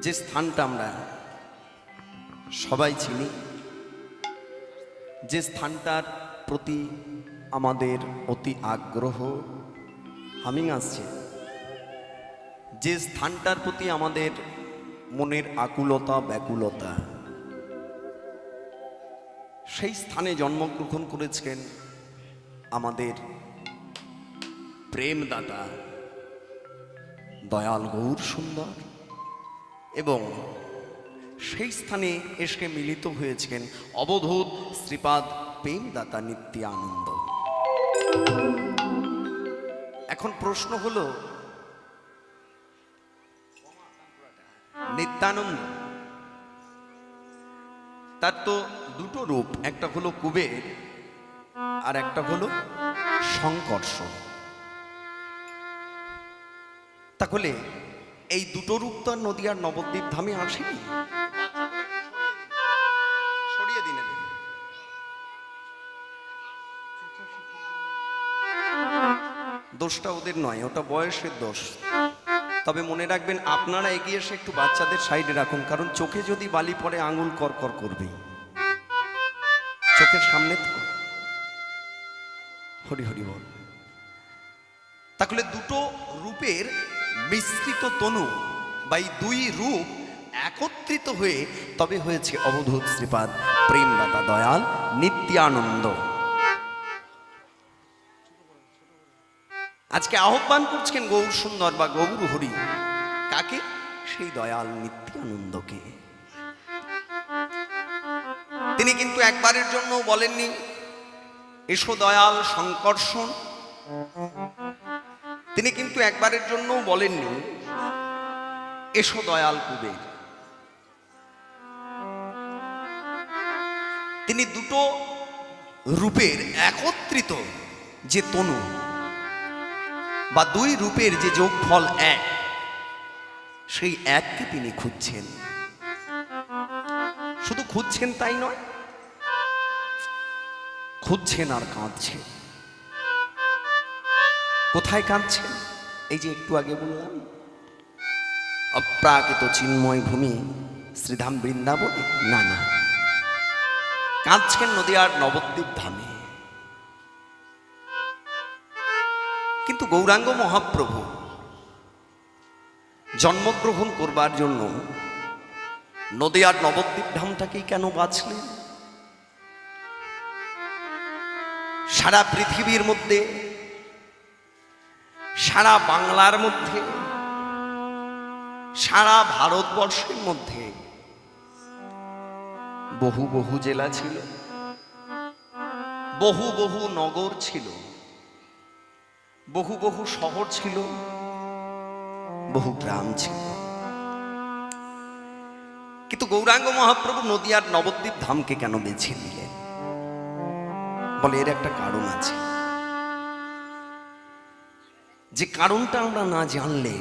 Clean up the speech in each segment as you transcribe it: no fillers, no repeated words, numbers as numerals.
যে স্থানটা আমরা সবাই চিনি, যে স্থানটার প্রতি আমাদের অতি আগ্রহ, হামিং আসছে, যে স্থানটার প্রতি আমাদের মনের আকুলতা ব্যাকুলতা, সেই স্থানে জন্মগ্রহণ করেছেন আমাদের প্রেমদাতা দয়াল গৌর সুন্দর, এবং সেই স্থানে এসে মিলিত হয়েছেন অবধূত শ্রীপাদ প্রেমদাতা নিত্যানন্দ। এখন প্রশ্ন হলো, নিত্যানন্দ তার তো দুটো রূপ, একটা হলো কুবের আর একটা হলো শঙ্কর্ষণ। তাহলে এই দুটো রূপ তো আর নদীয়ার নবদ্বীপ ধামে আসেনি। সরিয়ে দিন, দোষটা ওদের নয়, ওটা বয়সের দোষ। তবে মনে রাখবেন, আপনারা এগিয়ে এসে একটু বাচ্চাদের সাইডে রাখুন, কারণ চোখে যদি বালি পড়ে আঙুল করকর করবে, চোখের সামনে তো। হরি হরি বল। তাহলে দুটো রূপের মিশ্রিত তনু বা এই দুই রূপ একত্রিত হয়ে তবে হয়েছে অবধূত শ্রীপাদ প্রেমদাতা দয়াল নিত্যানন্দ। আজকে আহ্বান করছেন গৌর সুন্দর বা গৌর হরি, কাকে? সেই দয়াল নিত্যানন্দকে। তিনি কিন্তু একবারের জন্য বলেননি এসো দয়াল শঙ্কর্ষণ, তিনি কিন্তু একবারের জন্য বলেননি এসো দয়াল কুবের। তিনি দুটো রূপের একত্রিত যে তনু বা দুই রূপের যে যোগফল এক, সেই এককে তিনি খুঁজছেন। শুধু খুঁজছেন তাই নয়, খুঁজছেন আর কাঁদছেন। কোথায় কাঁদছেন? এই যে একটু আগে বললাম, অপ্রাকৃত চিন্ময় ভূমি শ্রীধাম বৃন্দাবনে, না না, কাঁদছেন নদীয়ার নবদ্বীপ ধামে। কিন্তু গৌরাঙ্গ মহাপ্রভু জন্মগ্রহণ করবার জন্য নদীয়ার নবদ্বীপ ধামটাকেই কেন বাছলেন? সারা পৃথিবীর মধ্যে, সারা বাংলার মধ্যে, সারা ভারতবর্ষের মধ্যে বহু বহু জেলা ছিল, বহু বহু নগর ছিল, বহু বহু শহর ছিল, বহু গ্রাম ছিল, কিন্তু গৌরাঙ্গ মহাপ্রভু নদীয়ার নবদ্বীপ ধামকে কেন বেছে নিলেন? বলে এর একটা কারণ আছে, যে কারণটা আমরা না জানলে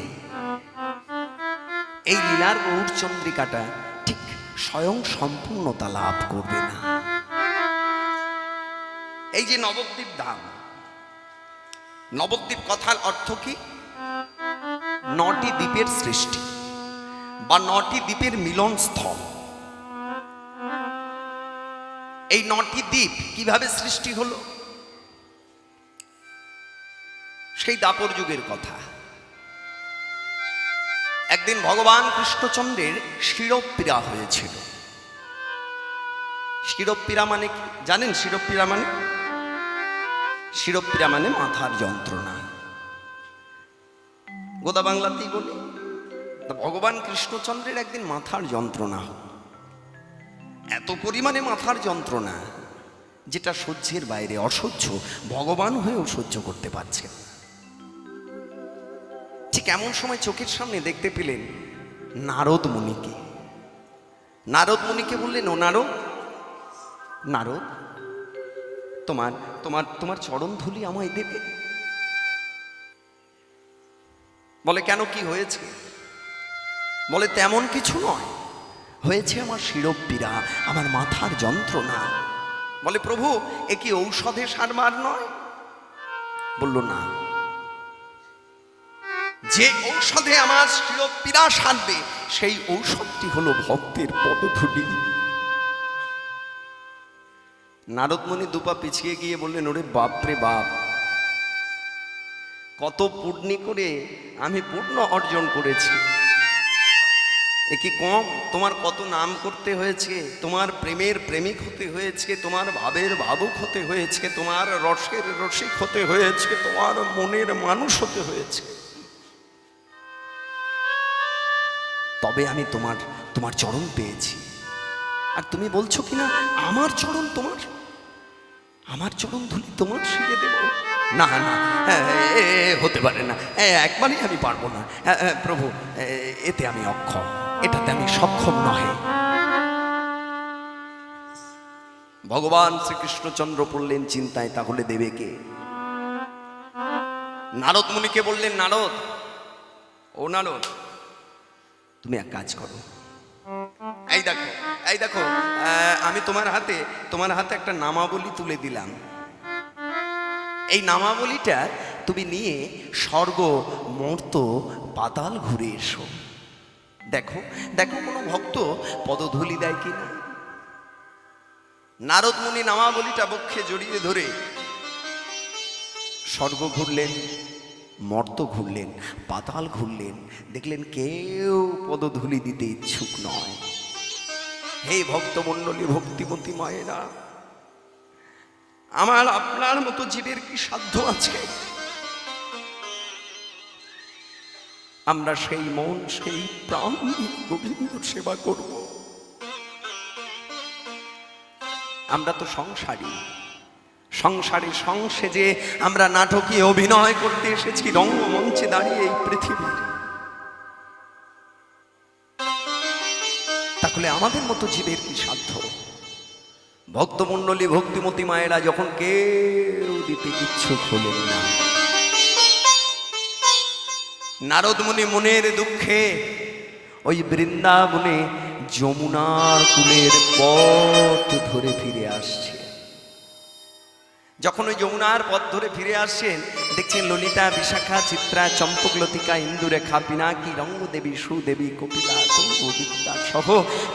এই লীলার গৌর চন্দ্রিকাটা ঠিক স্বয়ং সম্পূর্ণতা লাভ করবে না। এই যে নবদ্বীপ ধাম, নবদ্বীপ কথার অর্থ কি? নটি দ্বীপের সৃষ্টি বা নটি দ্বীপের মিলন স্থল। এই নটি দ্বীপ কিভাবে সৃষ্টি হলো? সেই দাপর যুগের কথা। একদিন ভগবান কৃষ্ণচন্দ্রের শিরোপীড়া হয়েছিল। শিরোপীড়া মানে কি জানেন? শিরোপীড়া মানে, শিরোপীড়া মানে মাথার যন্ত্রণা, গোদা বাংলাতেই বলি। ভগবান কৃষ্ণচন্দ্রের একদিন মাথার যন্ত্রণা, এত পরিমাণে মাথার যন্ত্রণা যেটা সহ্যের বাইরে, অসহ্য, ভগবান হয়েও সহ্য করতে পারছেন। ঠিক এমন সময় চোখের সামনে দেখতে পেলেন নারদ মুনিকে। নারদ মুনিকে বললেন, ও নারদ, নারদ, তোমার তোমার তোমার চরণ ধুলি আমায় দেবে? বলে কেন, কি হয়েছে? বলে তেমন কিছু নয়, হয়েছে আমার শিরোপীড়া, আমার মাথার যন্ত্রণা। বলে প্রভু, এ কি ঔষধে সারবার নয়? বলল না, যে ঔষধে আমার শিরোপীড়া সারবে, সেই ঔষধটি হলো ভক্তের পদধূলি। নারদমুনি দুপা পিছিয়ে গিয়ে বললেন, ওরে বাপরে বাপ, কত পুণ্যি করে আমি পুণ্য অর্জন করেছি, এ কি কম? তোমার কত নাম করতে হয়েছে, তোমার প্রেমের প্রেমিক হতে হয়েছে, তোমার ভাবের ভাবুক হতে হয়েছে, তোমার রসের রসিক হতে হয়েছে, তোমার মনের মানুষ হতে হয়েছে, তবে আমি তোমার চরণ পেয়েছি। আর তুমি বলছো কিনা আমার চরণ তোমার, আমার চরণ ধুলি তোমার শিরে দেব? না না, হতে পারে না, একবারই আমি পারবো না প্রভু, এতে আমি অক্ষম, এটাতে আমি সক্ষম নহে। ভগবান শ্রীকৃষ্ণচন্দ্র পড়লেন চিন্তায়, তাহলে দেবে কে? নারদ মুনিকে বললেন, নারদ, ও নারদ, তুমি এক কাজ করো, এই দেখো আমি তোমার হাতে একটা নামাবলী তুলে দিলাম, এই নামাবলীটা তুমি নিয়ে স্বর্গ, মর্ত, পাতাল ঘুরে এসো, দেখো দেখো কোনো ভক্ত পদধূলি দেয় কিনা। নারদ মুনি নামাবলীটা বক্ষে জড়িয়ে ধরে স্বর্গ ঘুরলেন, মর্ত ঘুরলেন, পাতাল ঘুরলেন, দেখলেন কেউ পদধূলি দিতে ইচ্ছুক নয়। হে ভক্তমণ্ডলী, ভক্তিমতী মায়েরা, আমার আপনার মতো জীবের কি সাধ্য আছে? আমরা সেই মন, সেই প্রাণ গোবিন্দ সেবা করব। আমরা তো সংসারে সংসেজে আমরা নাটকে অভিনয় করতে এসেছি, রঙ্গমঞ্চে দাঁড়িয়ে এই পৃথিবীর। তাহলে আমাদের মতো জীবের কি সাধ্য? ভক্তমণ্ডলী, ভক্তিমতী মায়েরা যখন কেউ দিতে ইচ্ছুক হলেন না, নারদ মুনি মনের দুঃখে ওই বৃন্দাবনে যমুনার কূলের পথ ধরে ফিরে আসছে। যখন ওই যমুনার পথ ধরে ফিরে আসছেন, দেখছেন ললিতা, বিশাখা, চিত্রা, চম্পক, লতিকা, ইন্দুরেখা, পিনাকি, রঙ্গদেবী, সুদেবী, কপিলা, তুঙ্গবিদ্যা সহ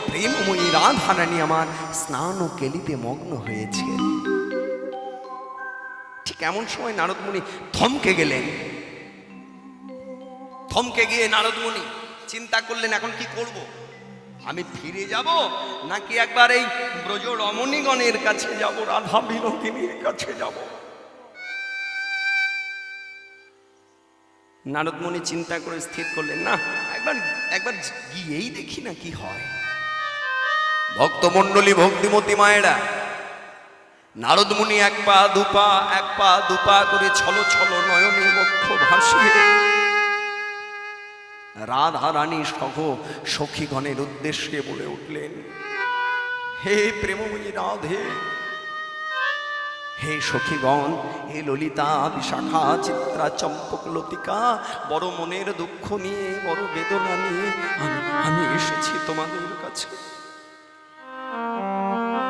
প্রেমময়ী রাধারানী আমার স্নান ও কেলিতে মগ্ন হয়েছে। ঠিক এমন সময় নারদ মুনি থমকে গেলেন। থমকে গিয়ে নারদ মুনি চিন্তা করলেন, এখন কি করব? আমি ফিরে যাব নাকি একবার এই ব্রজ রমণীগণের কাছে যাব, রাধা বিনোদিনীর কাছে যাব? নারদ মুনি চিন্তা করে স্থির করলেন, না, একবার গিয়েই দেখি না কি হয়। ভক্তমণ্ডলী, ভক্তিমতী মায়েরা, নারদ মুনি এক পা দুপা করে ছলো ছলো নয়নে বক্ষ ভাসিয়ে রাধা রানী সহ সখীগণের উদ্দেশ্যে বলে উঠলেন, হে প্রেমময়ী রাধে, হে সখীগণ, হে ললিতা, বিশাখা, চিত্রা, চম্পক, লতিকা, বড় মনের দুঃখ নিয়ে, বড় বেদনা নিয়ে আমি এসেছি তোমাদের কাছে।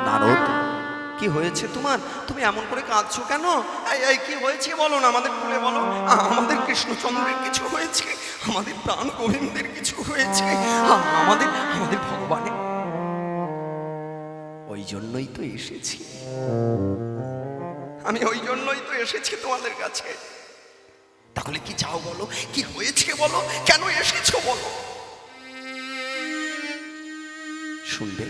নারদ, কি হয়েছে তোমার? তুমি এমন করে কাঁদছো কেন? এই কি হয়েছে বলো না, আমাদের খুলে বলো। আমাদের কৃষ্ণচন্দ্রের কিছু হয়েছে, আমাদের প্রাণ গোবিন্দের কিছু হয়েছে, আমাদের ভগবানের। ওই জন্যই তো এসেছি, আমি ওই জন্যই তো এসেছি তোমাদের কাছে। তাহলে কি চাও বলো, কি হয়েছে বলো, কেন এসেছো বলো। শুনবে,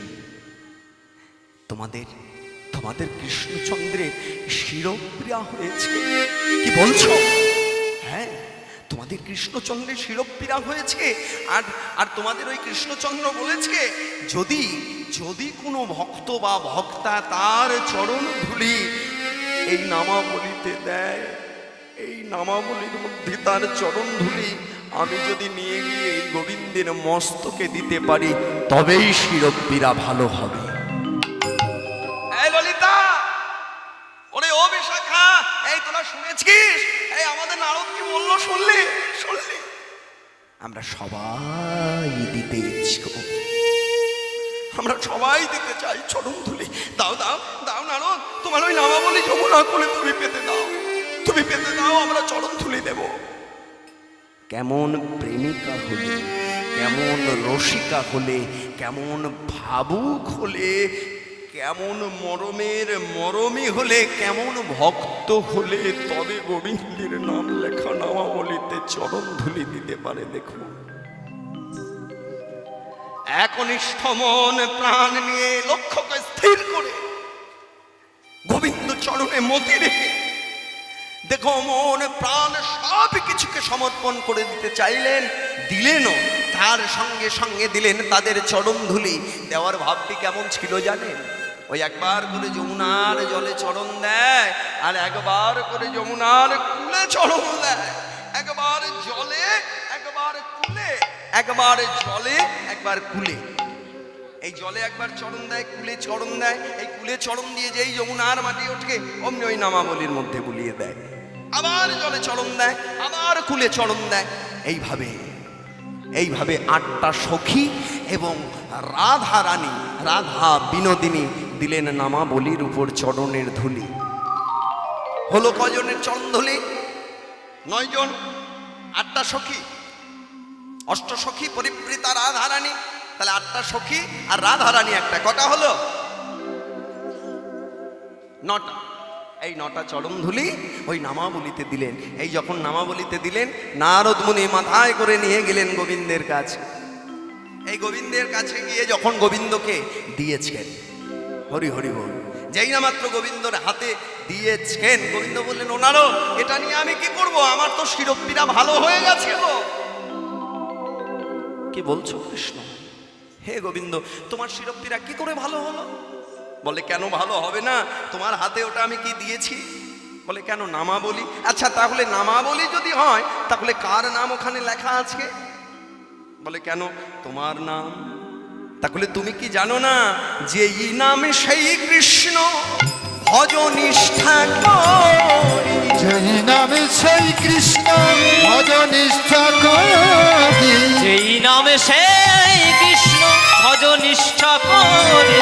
তোমাদের কৃষ্ণচন্দ্রের শিরোপ্রিয়া হয়েছে। কি বলছো? হ্যাঁ, তোমাদের কৃষ্ণচন্দ্রের শিরোপ্রিয়া হয়েছে। আর তোমাদের ওই কৃষ্ণচন্দ্র বলেছে, যদি কোনো ভক্ত বা ভক্তা তার চরণ ধুলি এই নামাবলীতে দেয়, এই নামাবলীর মধ্যে তার চরণ ধুলি আমি যদি নিয়ে গিয়ে এই গোবিন্দের মস্তকে দিতে পারি, তবেই শিরোপ্রিয়া ভালো হবে। ললিতা, ওরে ও বিশাখা, এই তোরা শুনেছিস এই আমাদের নারদ কি বললো? শুনলি? আমরা সবাই দিতে ইচ্ছুক, আমরা সবাই দিতে চাই চরণ ধুলি। দাও নারদ, তোমার ওই নামাবলী যমুনা কোলে তুমি পেতে দাও, আমরা চরণ ধুলি দেব। কেমন প্রেমিকা হলে, কেমন রসিকা হলে, কেমন ভাবুক হলে, কেমন মরমের মরমী হলে, কেমন ভক্ত হলে তবে গোবিন্দের নাম লেখা নামাবলিতে চরণ ধুলি দিতে পারে। দেখুন, একনিষ্ঠ মন প্রাণ নিয়ে লক্ষ্যকে স্থির করে গোবিন্দ চরণে মতি রেখে, দেখো মন প্রাণ সব কিছুকে সমর্পণ করে দিতে চাইলেন, দিলেনও, তার সঙ্গে সঙ্গে দিলেন তাদের চরণ ধুলি। দেওয়ার ভাবটি কেমন ছিল জানেন? ওই একবার করে যমুনার জলে চরণ দেয়, আর একবার করে যমুনার কূলে চরণ দেয়। একবার জলে, একবার কূলে, একবার জলে, একবার কূলে। এই জলে একবার চরণ দেয়, কূলে চরণ দেয়। এই কূলে চরণ দিয়ে যেই যমুনার মাটি ওঠে, অমনি ওই নামাবলির মধ্যে বুলিয়ে দেয়। আবার জলে চরণ দেয়, আবার কূলে চরণ দেয়। এইভাবে এইভাবে 8টা সখী এবং রাধা রানী, রাধা বিনোদিনী দিলেন নামাবলির উপর চরণের ধুলি। হলো কজনের চরণ ধুলি? 9 জন। 8টা সখী, অষ্টসখী পরিবৃতা রাধা রানী। তাহলে 8টা সখী আর রাধা রানী একটা, কটা হলো? 9টা। এই 9টা চরণ ধুলি ওই নামাবলিতে দিলেন। এই যখন নামাবলিতে দিলেন, নারদ মুনি মাথায় করে নিয়ে গেলেন গোবিন্দের কাছে। এই গোবিন্দের কাছে গিয়ে যখন গোবিন্দকে দিয়েছেন, হরি হরি বল, যেই না মাত্র গোবিন্দর হাতে দিয়েছেন, গোবিন্দ বললেন, ও নারদ, এটা নিয়ে আমি কি করব? আমার তো শিরোপীড়া ভালো হয়ে গেছে গো। কি বলছো কৃষ্ণ? হে গোবিন্দ, তোমার শিরোপীড়া কি করে ভালো হলো? বলে, কেন ভালো হবে না? তোমার হাতে ওটা আমি কি দিয়েছি? বলে, কেন? নামাবলি। আচ্ছা, তাহলে নামাবলি যদি হয়, তাহলে কার নাম ওখানে লেখা আছে? বলে, কেন? তোমার নাম। তাহলে তুমি কি জানো না যে এই নামে সেই কৃষ্ণ ভজ নিষ্ঠা করি? যেই নামে সেই কৃষ্ণ ভজ নিষ্ঠা করি। যেই নামে সেই কৃষ্ণ ভজ নিষ্ঠা করে।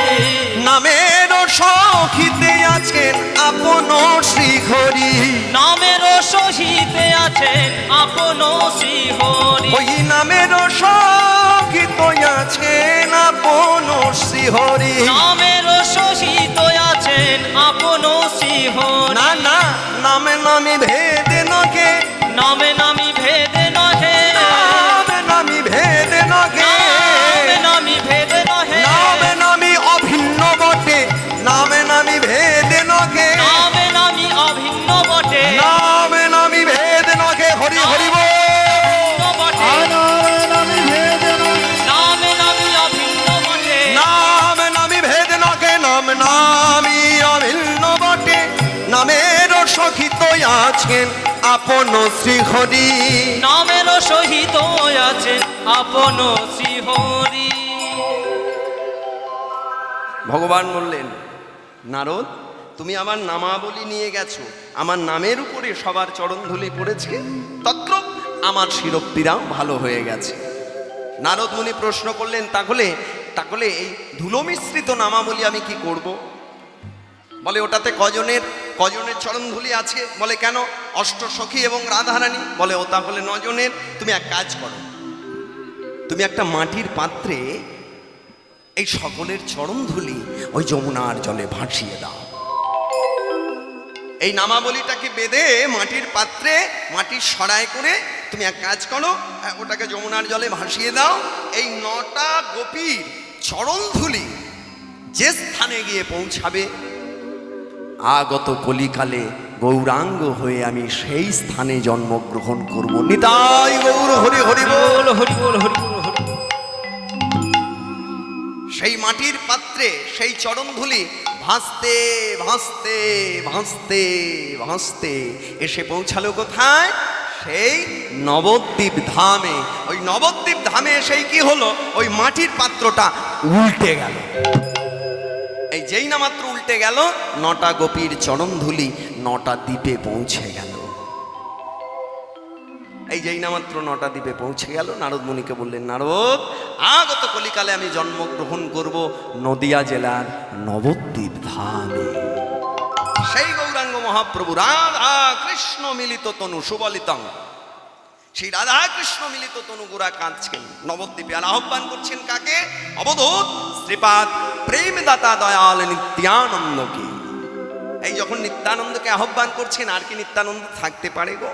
নামের সহিতে আছেন আপন শ্রীহরি। নামের সহিতে আছেন আপন শ্রীহরি। ওই নামের সহিত আছেন আপন শ্রীহরি। নামের সহিত আছেন আপন শ্রীহরি। না না, নামে নামি ভেদে নগে, নামে নামি ভেদে নহে, নামে নামি ভেদে নগে, নামে নামি ভেদে নহে, নামে নামি অভিন্ন বটে, নামে নামি ভেদে নগে, নামে নামি অভিন্ন বটে, নামে নামি ভেদে নগে। হরি হরি বল। বটে, নামে ভেদ নামে নামি অভিন্ন বটে, নাম নামি ভেদ নগে, নাম নামি অভিন্ন বটে। নামের সহিত আছেন আপন শ্রীহরি। নামের সহিত আছেন আপন শ্রীহরি। ভগবান বললেন, নারদ, তুমি আমার নামাবলী নিয়ে গেছো, আমার নামের উপরে সবার চরণ ধুলি পড়েছে, তত্র আমার শিরোপীড়াও ভালো হয়ে গেছে। নারদ মুনি প্রশ্ন করলেন, তাহলে এই ধুলো মিশ্রিত নামাবলী আমি কি করব? বলে, ওটাতে কজনের চরণ ধুলি আছে? বলে, কেন? অষ্টসখী এবং রাধারানী। বলে, ও তাহলে 9 জনের। তুমি এক কাজ করো, তুমি একটা মাটির পাত্রে এই সকলের চরণ ধুলি ওই যমুনার জলে ভাসিয়ে দাও। এই নামাবলীটাকে বেঁধে মাটির পাত্রে মাটির সরায় করে তুমি এক কাজ করো, ওটাকে যমুনার জলে ভাসিয়ে দাও। এই 9টা গোপীর চরণ ধুলি যে স্থানে গিয়ে পৌঁছাবে, আগত কলিকালে গৌরাঙ্গ হয়ে আমি সেই স্থানে জন্মগ্রহণ করব। নিতাই গৌর হরি হরি বল। হরি বল, হরি বল, হরি বল। সেই মাটির পাত্রে সেই চরণ ধুলি ভাসতে ভাসতে ভাসতে ভাসতে এসে পৌঁছালো কোথায়? সেই নবদ্বীপ ধামে। ওই নবদ্বীপ ধামে সেই কি হলো, ওই মাটির পাত্রটা উল্টে গেল। এই যেই না মাত্র উল্টে গেল, 9টা গোপীর চরণ ধুলি 9টা দ্বীপে পৌঁছে গেল। এই যেই না মাত্র 9টা দ্বীপে পৌঁছে গেল, নারদ মুনিকে বললেন, নারদ, আগত কলিকালে আমি জন্মগ্রহণ করব নদিয়া জেলার নবদ্বীপ ধামে। সেই গৌরাঙ্গ মহাপ্রভু রাধা কৃষ্ণ মিলিত তনু সুবলিতং, সেই রাধা কৃষ্ণ মিলিত তনুগুরা কাঁদছেন নবদ্বীপে, আর আহ্বান করছেন কাকে? অবধূত শ্রীপাদ প্রেমদাতা দয়াল নিত্যানন্দকে। এই যখন নিত্যানন্দকে আহ্বান করছেন, আর কি নিত্যানন্দ থাকতে পারে গো?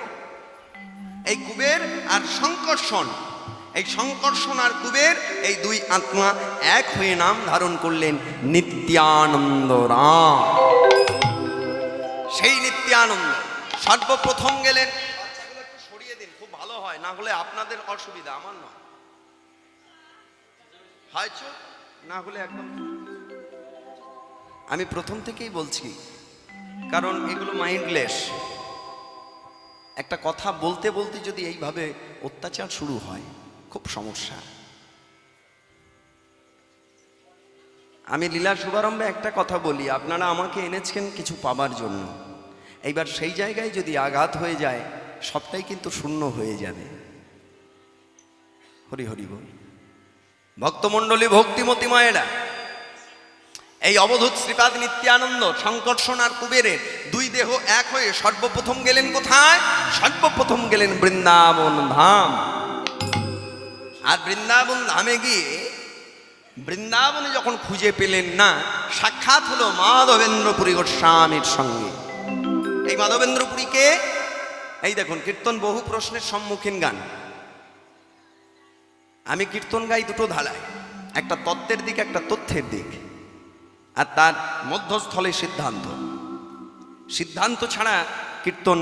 এই কুবের আর শঙ্কর্ষণ, এই শঙ্কর্ষণ আর কুবের, এই দুই আত্মা এক হয়ে নাম ধারণ করলেন নিত্যানন্দ রাম। সেই নিত্যানন্দ সর্বপ্রথম গেলেন, বাচ্চাগুলো একটু সরিয়ে দিন, খুব ভালো হয়, না হলে আপনাদের অসুবিধা, আমার নয়। হয়তো না হলে একদম, আমি প্রথম থেকেই বলছি, কারণ এগুলো মাইন্ডলেস। একটা কথা বলতে বলতে যদি এইভাবে অত্যাচার শুরু হয়, খুব সমস্যা। আমি লীলার শুভারম্ভে একটা কথা বলি, আপনারা আমাকে এনেছেন কিছু পাবার জন্য, এইবার সেই জায়গায় যদি আঘাত হয়ে যায়, সবটাই কিন্তু শূন্য হয়ে যাবে। হরি হরি বল। ভক্তমণ্ডলী, ভক্তিমতী মায়েরা, এই অবধূত শ্রীপাদ নিত্যানন্দ শঙ্কর্ষণ আর কুবেরের দুই দেহ এক হয়ে সর্বপ্রথম গেলেন কোথায়? সর্বপ্রথম গেলেন বৃন্দাবন ধাম। আর বৃন্দাবন ধামে গিয়ে বৃন্দাবনে যখন খুঁজে পেলেন না, সাক্ষাৎ হলো মাধবেন্দ্রপুরী গোস্বামীর সঙ্গে। এই মাধবেন্দ্রপুরীকে, এই দেখুন, কীর্তন বহু প্রশ্নের সম্মুখীন গান। আমি কীর্তন গাই দুটো ধারায়, একটা তত্ত্বের দিক, একটা তথ্যের দিক, আর তার মধ্যস্থলে সিদ্ধান্ত। সিদ্ধান্ত ছাড়া কীর্তন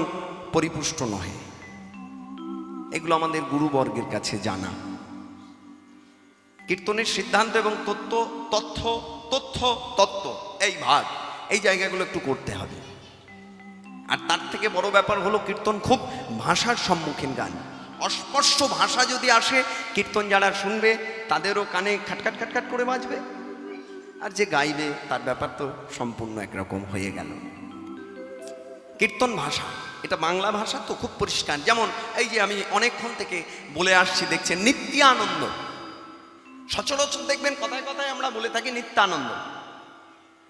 পরিপুষ্ট নহে, এগুলো আমাদের গুরুবর্গের কাছে জানা। কীর্তনের সিদ্ধান্ত এবং তথ্য, তথ্য, তথ্য, তত্ত্ব, এই ভাগ, এই জায়গাগুলো একটু করতে হবে। আর তার থেকে বড় ব্যাপার হলো কীর্তন খুব ভাষার সম্মুখীন গান। অস্পষ্ট ভাষা যদি আসে, কীর্তন যারা শুনবে তাদেরও কানে খাটখাট খাটখাট করে বাজবে, আর যে গাইবে তার ব্যাপার তো সম্পূর্ণ একরকম হয়ে গেল। কীর্তন ভাষা, এটা বাংলা ভাষা তো খুব পরিষ্কার। যেমন এই যে আমি অনেকক্ষণ থেকে বলে আসছি, দেখছেন নিত্যানন্দ। সচরাচর দেখবেন কথায় কথায় আমরা বলে থাকি নিত্যানন্দ।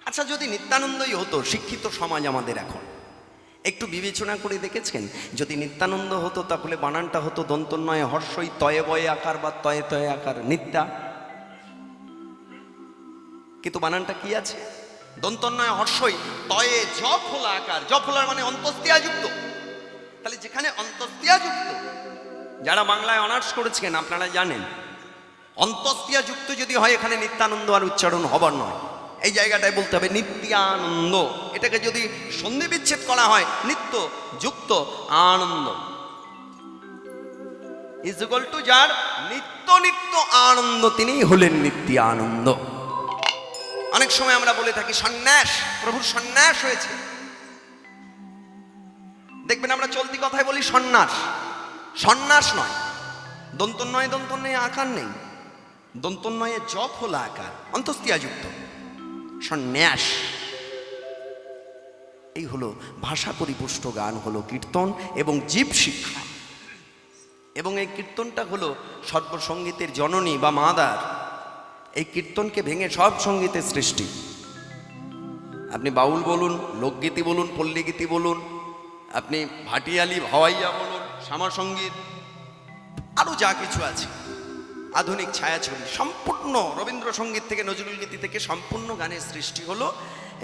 আচ্ছা, যদি নিত্যানন্দই হতো, শিক্ষিত সমাজ আমাদের এখন, একটু বিবেচনা করে দেখেছেন, যদি নিত্যানন্দ হতো তাহলে বানানটা হতো দন্তন্বয়ে হর্ষই তয়ে বয়ে আকার বা তয়ে তয়ে আকার, নিত্যা। কিন্তু বানানটা কি আছে? দন্তন্বয়ে হর্ষই তয়ে জফলা আকার। জফলার মানে অন্তস্তিয়াযুক্ত। তাহলে যেখানে অন্তস্তিয়াযুক্ত, যারা বাংলায় অনার্স করেছেন আপনারা জানেন, অন্তস্তিয়াযুক্ত যদি হয়, এখানে নিত্যানন্দ আর উচ্চারণ হবার নয়। এই জায়গাটায় বলতে হবে নিত্যানন্দ। এটাকে যদি সন্ধি বিচ্ছেদ করা হয়, নিত্য যুক্ত আনন্দ ইজ ইকুয়াল টু যার নিত্য নিত্য আনন্দ, তিনিই হলেন নিত্যানন্দ। অনেক সময় আমরা বলে থাকি সন্ন্যাস, প্রভুর সন্ন্যাস হয়েছে। দেখবেন আমরা চলতি কথায় বলি সন্ন্যাস। সন্ন্যাস নয়, দন্তন্বয়ে দন্তন্বয়ে আকার নেই, দন্তন্বয়ে জপ হলো আকার, অন্তস্তিয়াযুক্ত। সন্ন্যাস, এই হলো ভাষা পরিপুষ্ট গান, হলো কীর্তন এবং জীব শিক্ষা। এবং এই কীর্তনটা হলো সর্বসঙ্গীতের জননী বা মাদার। এই কীর্তনকে ভেঙে সব সঙ্গীতের সৃষ্টি। আপনি বাউল বলুন, লোকগীতি বলুন, পল্লীগীতি বলুন, আপনি ভাটিয়ালি ভাওয়াইয়া বলুন, শ্যামাসঙ্গীত, আরও যা কিছু আছে, আধুনিক ছায়াছবি, সম্পূর্ণ রবীন্দ্রসঙ্গীত থেকে নজরুল গীতি থেকে সম্পূর্ণ গানের সৃষ্টি হলো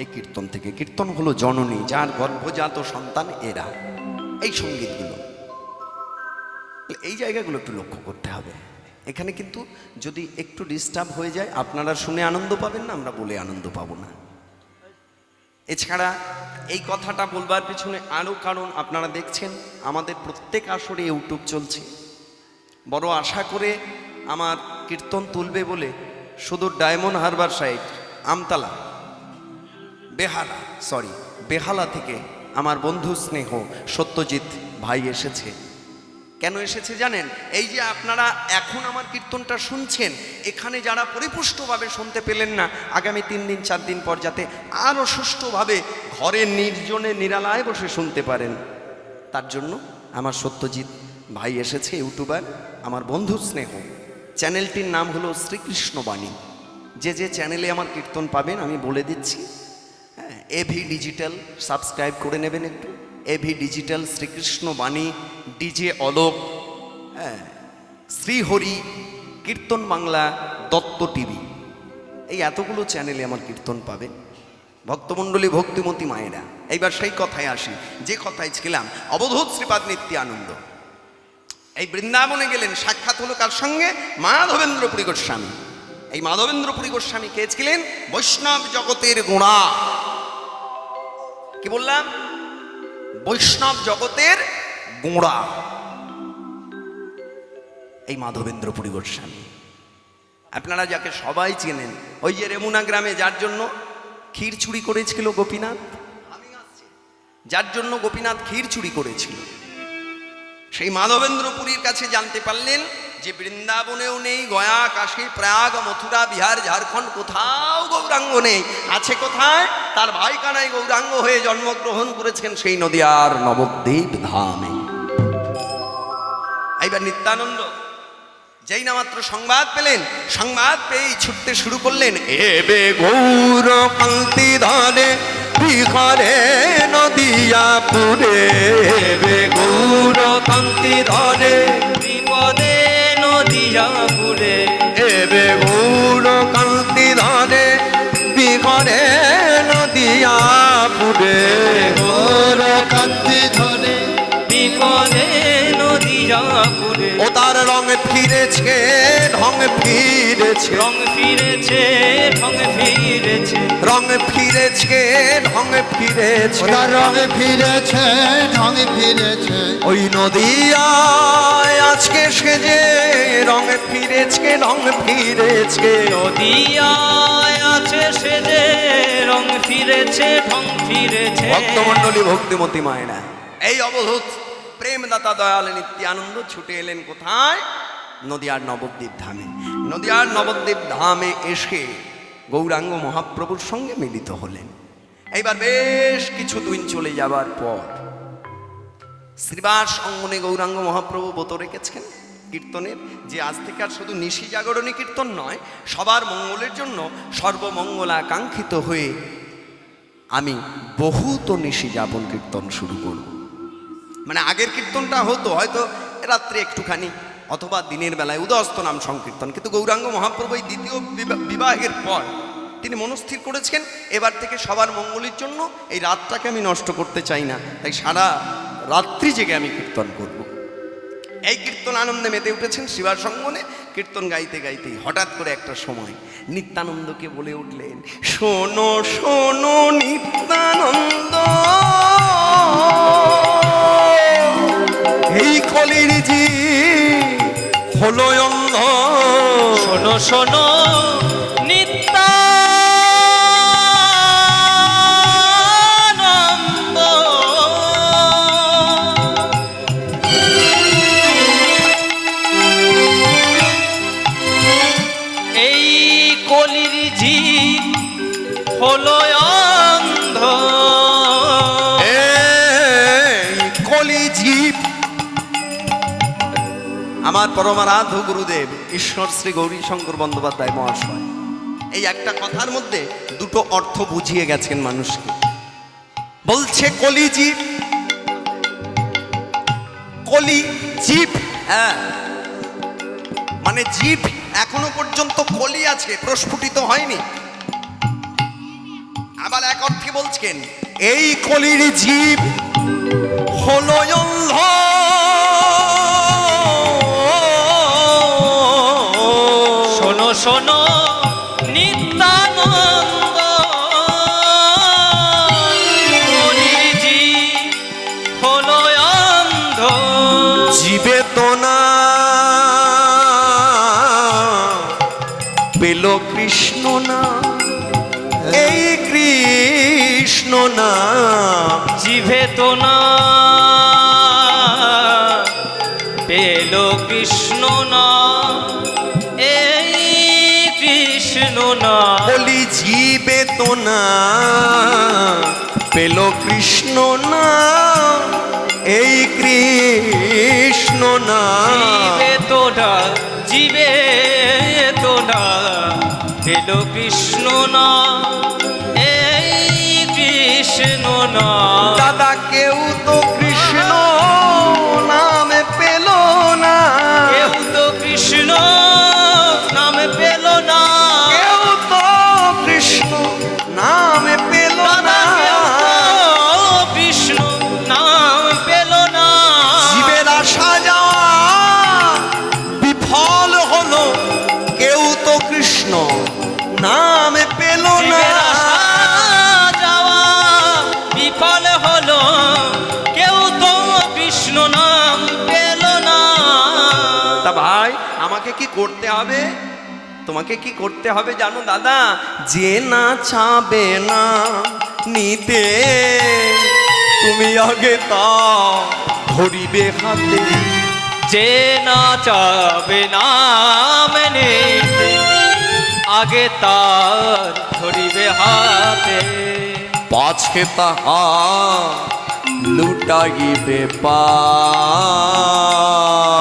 এই কীর্তন থেকে। কীর্তন হলো জননী, যার গর্ভজাত সন্তান এরা, এই সঙ্গীতগুলো। এই জায়গাগুলো একটু লক্ষ্য করতে হবে। এখানে কিন্তু যদি একটু ডিস্টার্ব হয়ে যায়, আপনারা শুনে আনন্দ পাবেন না, আমরা বলে আনন্দ পাবো না। এছাড়া এই কথাটা বলবার পিছনে আরও কারণ আপনারা দেখছেন, আমাদের প্রত্যেক আসরে ইউটিউব চলছে। বড় আশা করে আমার কীর্তন তুলবে বলে সুদূর ডায়মন্ড হারবার সাইড, আমতলা, বেহালা থেকে আমার বন্ধু স্নেহ সত্যজিৎ ভাই এসেছে। কেন এসেছে জানেন? এই যে আপনারা এখন আমার কীর্তনটা শুনছেন, এখানে যারা পরিপুষ্টভাবে শুনতে পেলেন না, আগামী 3 দিন 4 দিন পর যাতে আরও সুষ্ঠুভাবে ঘরে নির্জনে নিরালায় বসে শুনতে পারেন, তার জন্য আমার সত্যজিৎ ভাই এসেছে, ইউটিউবার, আমার বন্ধু স্নেহ। চ্যানেলটির নাম হলো শ্রীকৃষ্ণ বাণী। যে যে চ্যানেলে আমার কীর্তন পাবেন আমি বলে দিচ্ছি, হ্যাঁ, এভি ডিজিটাল সাবস্ক্রাইব করে নেবেন একটু, এভি ডিজিটাল, শ্রীকৃষ্ণ বাণী, ডিজে অলোক, হ্যাঁ, শ্রীহরি, কীর্তন বাংলা, দত্ত টিভি, এই এতগুলো চ্যানেলে আমার কীর্তন পাবেন ভক্তমণ্ডলী, ভক্তিমতী মায়েরা। এইবার সেই কথায় আসি, যে কথায় ছিলাম, অবধূত শ্রীপাদ নিত্যানন্দ এই বৃন্দাবনে গেলেন, সাক্ষাৎ হলো কার সঙ্গে? মাধবেন্দ্রপুরী গোস্বামী। এই মাধবেন্দ্রপুরী গোস্বামী কে ছিলেন? বৈষ্ণব জগতের গোড়া। কি বললাম? বৈষ্ণব জগতের গোড়া এই মাধবেন্দ্রপুরী গোস্বামী। আপনারা যাকে সবাই চেনেন, ওই যে রেমুনা গ্রামে যার জন্য ক্ষীর চুরি করেছিল গোপীনাথ, যার জন্য গোপীনাথ ক্ষীর চুরি করেছিল, সেই মাধবেন্দ্রপুরীর কাছে জানতে পারলেন যে বৃন্দাবনেও নেই, গয়া, কাশী, প্রয়াগ, মথুরা, বিহার, ঝাড়খণ্ড, কোথাও গৌরাঙ্গ নেই। আছে কোথায়? তার ভাই কানাই গৌরাঙ্গ হয়ে জন্মগ্রহণ করেছেন সেই নদিয়ার নবদ্বীপ ধামে। এইবার নিত্যানন্দ যেই না মাত্র সংবাদ পেলেন, সংবাদ পেয়েই ছুটতে শুরু করলেন, এবে গৌর কান্তি ধারে বিহারে নদিয়াপুরে, এবে গৌর কান্তি ধারে বিপদে নদিয়াপুরে, এবে গৌর কান্তি ধারে বিহারে নদিয়াপুরে, ওর কান্তি ধরে বিপদে নদিয়াপুরে। ও তার রং ফিরেছে, ঢং ফিরেছে, রং ফিরেছে, ঢং ফিরেছে, রং ফিরেছে, ঢং ফিরেছে, ওরা রঙ ফিরেছে, ঢং ফিরেছে, ওই নদিয়ায় আজকে সেজে রং ফিরেছে, ঢং ফিরেছে, নদিয়ায় আছে সেজে রং ফিরেছে, ঢং ফিরেছে। ভক্তমণ্ডলী, ভক্তিমতী মায়েরা, এই অবধূত প্রেমদাতা দয়াল নিত্যানন্দ ছুটে এলেন কোথায়? নদিয়ার নবদ্বীপ ধামে। নদিয়ার নবদ্বীপ ধামে এসে গৌরাঙ্গ মহাপ্রভুর সঙ্গে মিলিত হলেন। এইবার বেশ কিছু দিন চলে যাবার পর শ্রীবাস অঙ্গনে গৌরাঙ্গ মহাপ্রভু ব্রত রেখেছেন কীর্তনের, যে আজ থেকে আর শুধু নিশি জাগরণী কীর্তন নয়, সবার মঙ্গলের জন্য সর্বমঙ্গলাকাঙ্ক্ষিত হয়ে আমি বহুত নিশি যাপন কীর্তন শুরু করব। মানে আগের কীর্তনটা হতো হয়তো রাত্রে একটুখানি, অথবা দিনের বেলায় উদস্ত নাম সংকীর্তন, কিন্তু গৌরাঙ্গ মহাপ্রভু এই দ্বিতীয় বিবাহের পর তিনি মনস্থির করেছেন, এবার থেকে সবার মঙ্গলের জন্য এই রাতটাকে আমি নষ্ট করতে চাই না, তাই সারা রাত্রি জেগে আমি কীর্তন করব। এই কীর্তন আনন্দে মেতে উঠেছেন শ্রীবাস অঙ্গনে। কীর্তন গাইতে গাইতেই হঠাৎ করে একটা সময় নিত্যানন্দকে বলে উঠলেন, শোনো শোনো নিত্যানন্দ, এই কলির জি হলো অন্ধ, শোনো শোনো নিত্যানন্দ, এই কলির জীব হলো অন্ধ, এই কলি জীব। আমার পরমারাধ্য গুরুদেব ঈশ্বর শ্রী গৌরীশঙ্কর বন্দ্যোপাধ্যায় মহাশয় এই একটা কথার মধ্যে দুটো অর্থ বুঝিয়ে গেছেন মানুষকে। বলছে কলি জীব, কলি জীব, হ্যাঁ, মানে জীব এখনো পর্যন্ত কলি আছে, প্রস্ফুটিত হয়নি। আবার এক অর্থে বলছেন, এই কলির জীব হলো অন্ধ, শোনো শোনো নিত্যানন্দ, কলির জীব হলো অন্ধ, জীবে তো না পেল কৃষ্ণ না, এই কৃষ্ণ না, জিভে তো না পেল কৃষ্ণ না, এই কৃষ্ণ না, বলি জীবে তো না পেল কৃষ্ণ না, এই কৃষ্ণ না, জিভে তো না, জিভে তো না পেল কৃষ্ণ না, এই কৃষ্ণ না। দাদা কেউ তো কৃষ্ণ নামে পেল না, তোমাকে কি করতে হবে? তোমাকে কি করতে হবে জানো দাদা? যে না চাবে না নিতে, তুমি আগে তা ধরিবে হাতে। যে না চাবে নাম নিতে, আগে তার ধরিবে হাতে। পাছে তাহা লুটাইবে পা,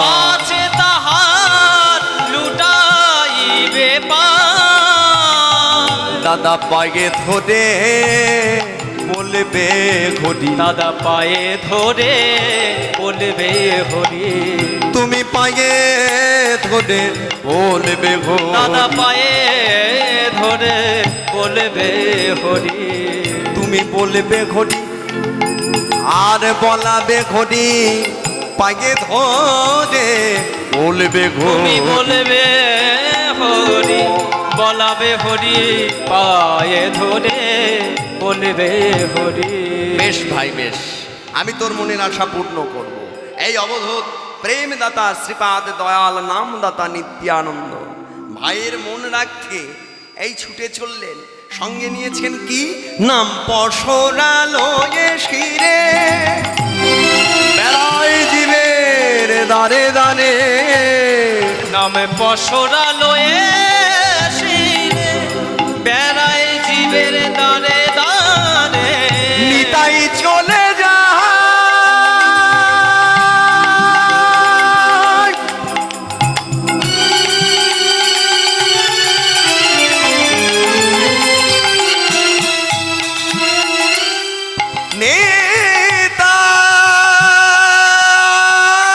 পাছে তাহার লুটাইবে পায়। দাদা পায়ে ধরে বলবে ঘড়ি, দাদা পায়ে ধরে বলবে হরি। তুমি পায়ে ধরে বলবে ঘড়ি, দাদা পায়ে ধরে বলবে হরি। তুমি বলবে ঘড়ি আর বলাবে ঘড়ি, পায়ে ধরে বলবে তুমি ঘড়ি। বলবে হরি, বলাবে হরি, পায়ে ধরে বলবে হরি। বেশ ভাই বেশ, আমি তোর মনের আশা পূর্ণ করব। এই অবধূত প্রেমদাতা শ্রীপাদ দয়াল নামদাতা নিত্যানন্দ ভাইয়ের মন রাখতে এই ছুটে চললেন। সঙ্গে নিয়েছেন কি? নাম পশরালো শিরে, বেড়াই জীবের দারে দারে। নামে পশরালো শিরে, বেড়ায় জীবের দারে দারে। নিতাই চলে যায়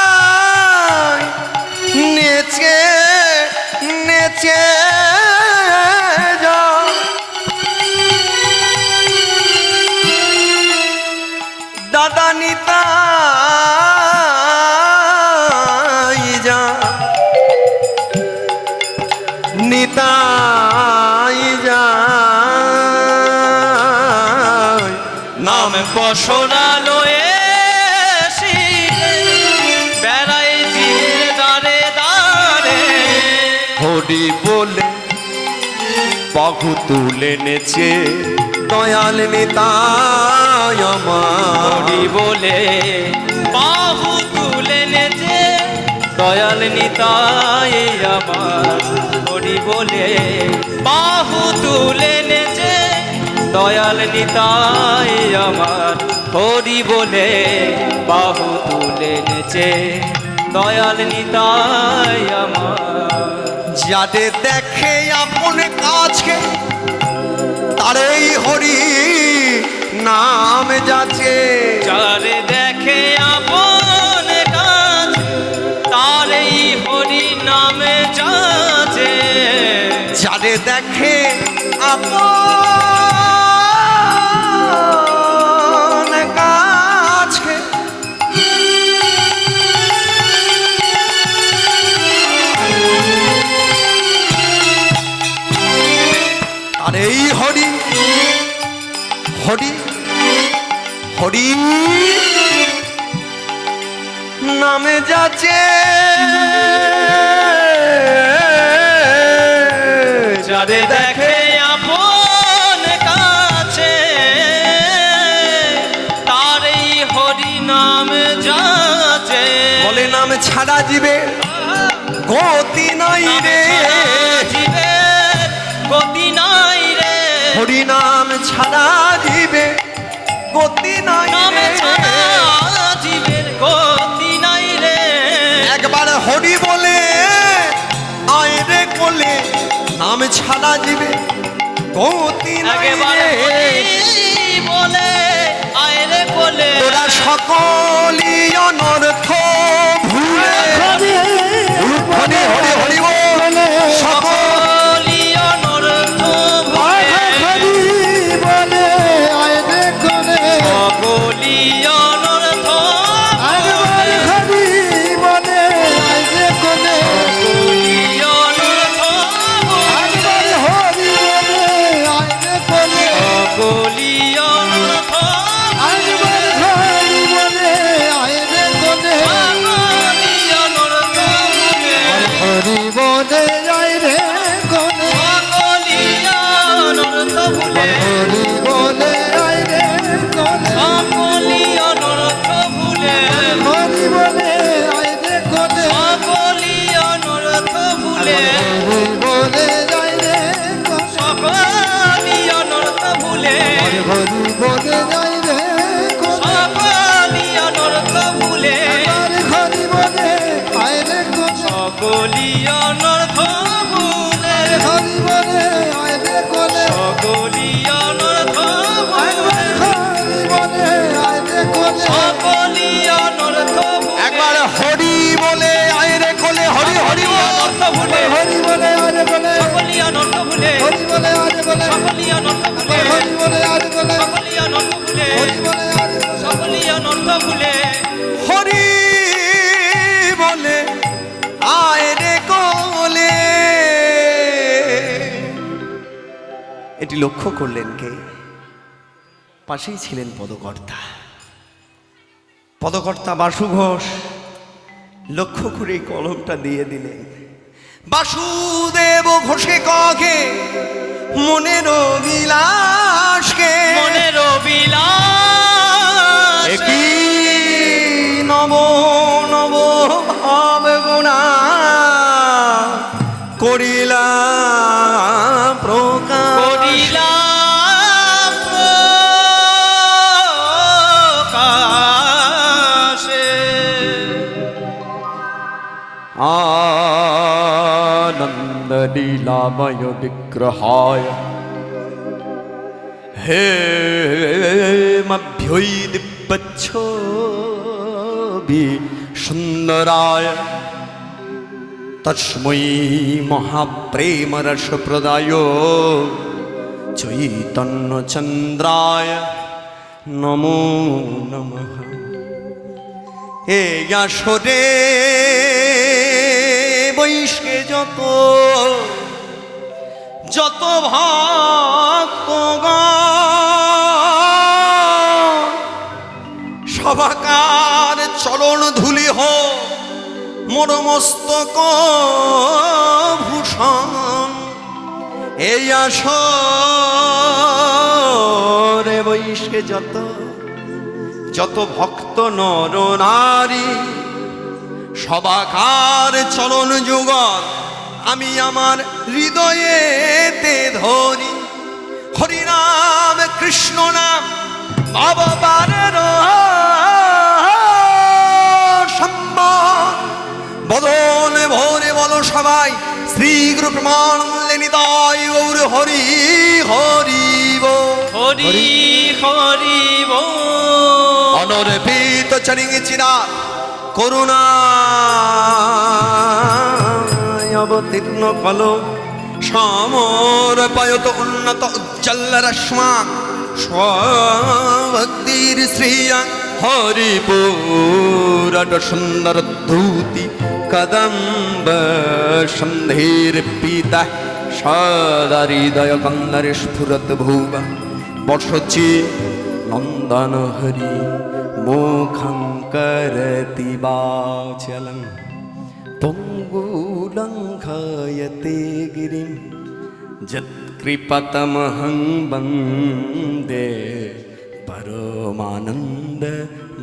নেতাই নেচে নেচে যায়। দাদা নিতাই যা, নিতাই যা। নামে পশরালো শিরে, বেড়ায় জীবের দারে দারে। হরি বলে বাহু তুলে নেছে দয়াল নিতাই আমার। হরি বলে বাহু তুলে নেছে দয়াল নিতাই আমার। হরি বলে বাহু তুলে নেছে দয়াল নিতাই আমার। হরি বলে বাহু তুলে নেছে দয়াল নিতাই আমার। যাদের দেখে আপন কাছে তারই হরি নাম যাচ্ছে। যারে দেখে আপন কাজ, তার এই হরি নামে যাচ্ছে। যারে দেখে আপন কাছে আর এই হরি হরি হরি নামে যাচ্ছে। যারে দেখে আপন কাছে, তার এই হরি নাম যাচ্ছে। বলে নাম ছাড়া দিবে গতি নাই রে, জীবের গতি নাই রে। হরি নাম ছাড়া দিবে গতি নাই নাম রে। ছাড়া জীবের গতি নাই রে। একবার হরি বলে আয় রে কোলে, নাম ছাড়া দিবে গতি নাই একবার রে। হরি বলে আয় রে বলে, তোরা সকলই অনর্থ ভুলে হরি হরি হরি বল সকল সকলি অনর্থ ভুলে। বলে আয় দেখলে সকলি অনর্থ ভুলে। হরি বলে আয় দেখলে সকলি অনর্থ ভুলে। হরি বলে আয় দেখলে সকলি অনর্থ ভুলে। হরি বলে আয় দেখলে হরি বলে যাই রে কোলে সকলি অনর্থ ভুলে হরি বলে যাই রে কোলে সকলি অনর্থ ভুলে হরি বলে আয় রে কোলে সকলি অনর্থ ভুলে হরি বলে আয় রে কোলে সকলি অনর্থ ভুলে হরি বলে আয় রে কোলে সকলি অনর্থ ভুলে একবার হরি বলে আয় রে কোলে হরি হরি বল। অনর্থ ভুলে হরি বলে আয় রে কোলে সকলি অনর্থ ভুলে হরি বলে আয় রে কোলে সকলি অনর্থ ভুলে হরি বলে আয় রে কোলে সকলি অনর্থ ভুলে হরি বলে আয় রে কোলে সকলি অনর্থ ভুলে হরি বলে আয় রে কোলে। এটি লক্ষ্য করলেন কে? পাশেই ছিলেন পদকর্তা। পদকর্তা বাসু ঘোষ লক্ষ্য করে কলমটা দিয়ে দিলেন। বাসুদেব ঘোষে কহে মনের বিলাসকে মনের বিলাস একই নব নব ভাব গুণা করিলা প্রকাশ। করিলাম প্রকাশে আনন্দ লীলাময় বিগ্রহায় হে মভ্যৈ দিব্যচ্ছবি সুন্দরায় তস্मै মহাপ্রেম রস প্রদায় চৈতন্য চন্দ্রায় নমো নমঃ। হে আসরে বৈশকে যত যত ভক্তগণ সবাকার চরণ ধুলি হো মোর মস্তক ভূষণ। এই আসরে বৈশকে যত যত ভক্ত নর নারী সবাকার চরণ যুগল আমি আমার হৃদয়েতে ধরি। হরিনাম কৃষ্ণ নাম ভববারের সম্মান বদন ভোরে বলো সবাই শ্রী গুরু প্রমাণলে নিতাই গৌর হরি হরি বল। হরি হরি বল। অনর্পিত চরিঙে চিরা করুণা অবতীর্ণ কল সমর পায়ত উন্নত উজ্জ্বল রশ্মা স্বভক্তির শ্রিয়া হরিপুরট সুন্দর ধূতি কদম্ব সন্ধের পিতা সদাহৃদয় কন্দরে স্ফুরত ভুব বর্ষচি নন্দন হরি মুখং করতি বাচলং পঙ্গুলঙ্ঘয়তে গিরিম যৎকৃপতমহং বন্দে পরমানন্দ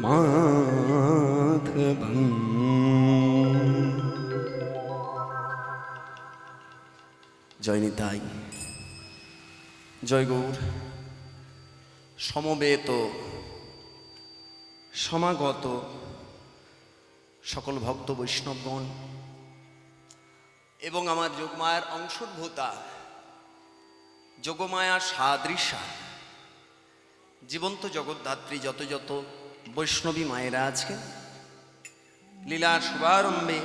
মাধবং। জয় নিতাই, জয় গৌর। সমবেত সমাগত সকল ভক্ত বৈষ্ণবগণ এবং আমার যোগমায়ার অংশভূতা যোগমায়া সাদৃশা জীবন্ত জগদ্ধাত্রী যত যত বৈষ্ণবী মায়েরা আছেন, লীলা শুভারম্ভে